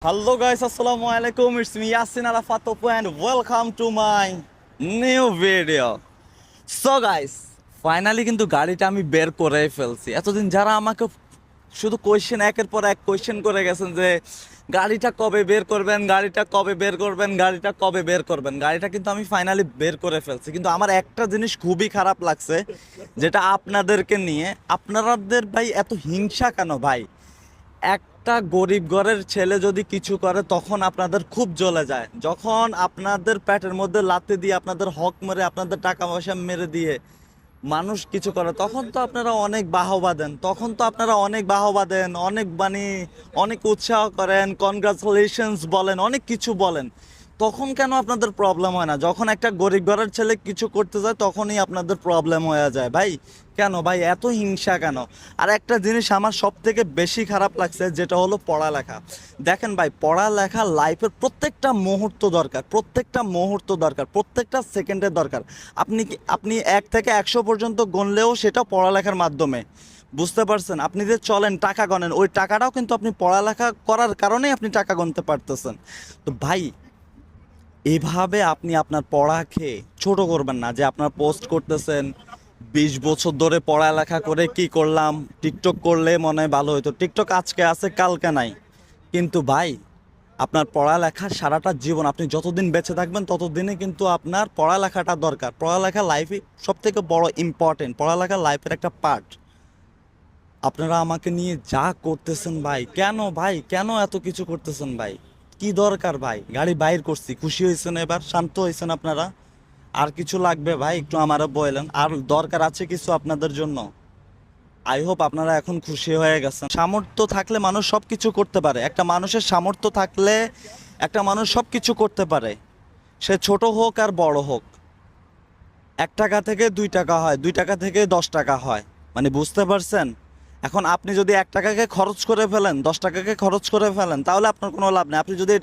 Hello guys, assalamu alaikum. It's me Yasin Arafat Topo and welcome to my new video. So guys, finally কিন্তু গাড়িটা আমি বের করে ফেলছি। এতদিন যারা আমাকে শুধু কোয়েশ্চেন একের পর এক কোয়েশ্চেন করে গেছেন যে গাড়িটা কবে বের করবেন, গাড়িটা কবে বের করবেন, গাড়িটা কবে বের করবেন, গাড়িটা কিন্তু আমি ফাইনালি বের করে ফেলছি। কিন্তু আমার একটা জিনিস খুবই খারাপ লাগছে, যেটা আপনাদেরকে নিয়ে। আপনাদের ভাই এত হিংসা কেন ভাই? একটা গরিব ঘরের ছেলে যদি কিছু করে তখন আপনাদের খুব জ্বলে যায়। যখন আপনাদের পেটের মধ্যে লাথি দিয়ে, আপনাদের হক মেরে, আপনাদের টাকা পয়সা মেরে দিয়ে মানুষ কিছু করে, তখন তো আপনারা অনেক বাহবা দেন, অনেক অনেক উৎসাহ করেন, কনগ্রাচুলেশনস বলেন, অনেক কিছু বলেন। তখন কেন আপনাদের প্রবলেম হয় না? যখন একটা গরিব ঘরের ছেলে কিছু করতে যায় তখনই আপনাদের প্রবলেম হয়ে যায় ভাই। কেন ভাই এত হিংসা কেন? আর একটা জিনিস আমার সব থেকে বেশি খারাপ লাগছে, যেটা হলো পড়ালেখা। দেখেন ভাই, পড়ালেখা লাইফের প্রত্যেকটা মুহূর্ত দরকার, প্রত্যেকটা সেকেন্ডের দরকার। আপনি 1 থেকে 100 পর্যন্ত গণলেও সেটা পড়ালেখার মাধ্যমে। বুঝতে পারছেন? আপনি যে চলেন, টাকা গণেন, ওই টাকাটাও কিন্তু আপনি পড়ালেখা করার কারণেই আপনি টাকা গণতে পারতেছেন। তো ভাই, এভাবে আপনি আপনার পড়াকে ছোট করবেন না। যে আপনার পোস্ট করতেছেন 20 বছর ধরে পড়ালেখা করে কি করলাম, টিকটক করলে মনে হয় ভালো হতো। টিকটক আজকে আছে, কালকে নাই। কিন্তু ভাই, আপনার পড়ালেখা সারাটা জীবন, আপনি যতদিন বেঁচে থাকবেন ততদিনে কিন্তু আপনার পড়ালেখাটা দরকার। পড়ালেখা লাইফে সব থেকে বড় ইম্পর্টেন্ট, পড়ালেখা লাইফের একটা পার্ট। আপনারা আমাকে নিয়ে যা করতেছেন ভাই, কেন ভাই, কেন এত কিছু করতেছেন ভাই? কি দরকার ভাই? গাড়ি বাইর করছি, খুশি হয়েছেন? এবার শান্ত হয়েছেন আপনারা? আর কিছু লাগবে ভাই একটু আমারও বলেন। আর দরকার আছে কিছু আপনাদের জন্য? আই হোপ আপনারা এখন খুশি হয়ে গেছেন। সামর্থ্য থাকলে মানুষ সব কিছু করতে পারে। একটা মানুষের সামর্থ্য থাকলে একটা মানুষ সব কিছু করতে পারে, সে ছোট হোক আর বড় হোক। 1 টাকা থেকে 2 টাকা হয়, 2 টাকা থেকে 10 টাকা হয়। মানে বুঝতে পারছেন? এখন আপনি যদি 1 টাকাকে খরচ করে ফেলেন, 10 টাকাকে খরচ করে ফেলেন, তাহলে আপনার কোনো লাভ নেই। আপনি যদি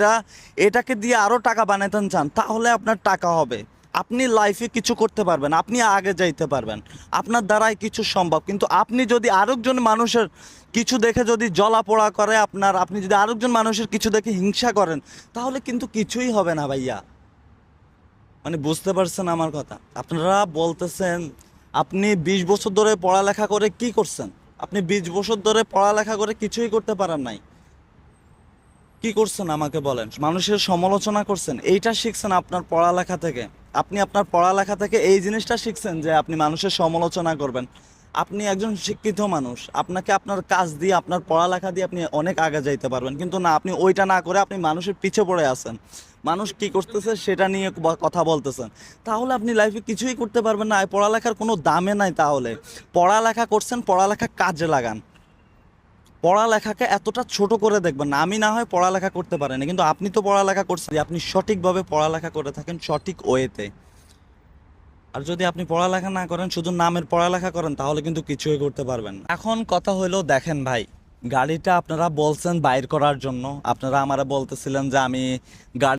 এটাকে দিয়ে আরও টাকা বানাতে চান, তাহলে আপনার টাকা হবে। আপনি লাইফে কিছু করতে পারবেন, আপনি আগে যাইতে পারবেন, আপনার দ্বারাই কিছু সম্ভব। কিন্তু আপনি যদি আরেকজন মানুষের কিছু দেখে যদি জ্বলাপোড়া করে, আপনি যদি আরেকজন মানুষের কিছু দেখে হিংসা করেন, তাহলে কিন্তু কিছুই হবে না ভাইয়া। মানে বুঝতে পারছেন আমার কথা? আপনারা বলতেছেন আপনি 20 বছর ধরে পড়ালেখা করে কি করছেন? আপনি 20 বছর ধরে পড়ালেখা করে কিছুই করতে পারেন নাই। কি করছেন আমাকে বলেন? মানুষের সমালোচনা করছেন, এইটা শিখছেন আপনার পড়ালেখা থেকে। আপনি আপনার পড়ালেখা থেকে এই জিনিসটা শিখছেন যে আপনি মানুষের সমালোচনা করবেন। আপনি একজন শিক্ষিত মানুষ, আপনাকে আপনার কাজ দিয়ে, আপনার পড়ালেখা দিয়ে আপনি অনেক আগে যাইতে পারবেন। কিন্তু না, আপনি ওইটা না করে আপনি মানুষের পিছে পড়ে আছেন। মানুষ কি করতেছে সেটা নিয়ে কথা বলতেছেন। তাহলে আপনি লাইফে কিছুই করতে পারবেন না। পড়ালেখার কোনো দামে নাই। তাহলে পড়ালেখা করছেন, পড়ালেখা কাজে লাগান। পড়ালেখাকে এতটা ছোট করে দেখবেন না। আমি না হয় পড়ালেখা করতে পারি না, কিন্তু আপনি তো পড়ালেখা করছেন। আপনি সঠিকভাবে পড়ালেখা করে থাকেন, সঠিক ওয়েতে। আর যদি আপনি পড়ালেখা না করেন, শুধু নামের পড়ালেখা করেন, তাহলে কিন্তু কিছুই করতে পারবেন না। এখন কথা হলো, দেখেন ভাই, গাড়িটা আপনারা বলছেন বাইর করার জন্য। আপনারা আমারা বলতেছিলেন যে আমি গাড়ি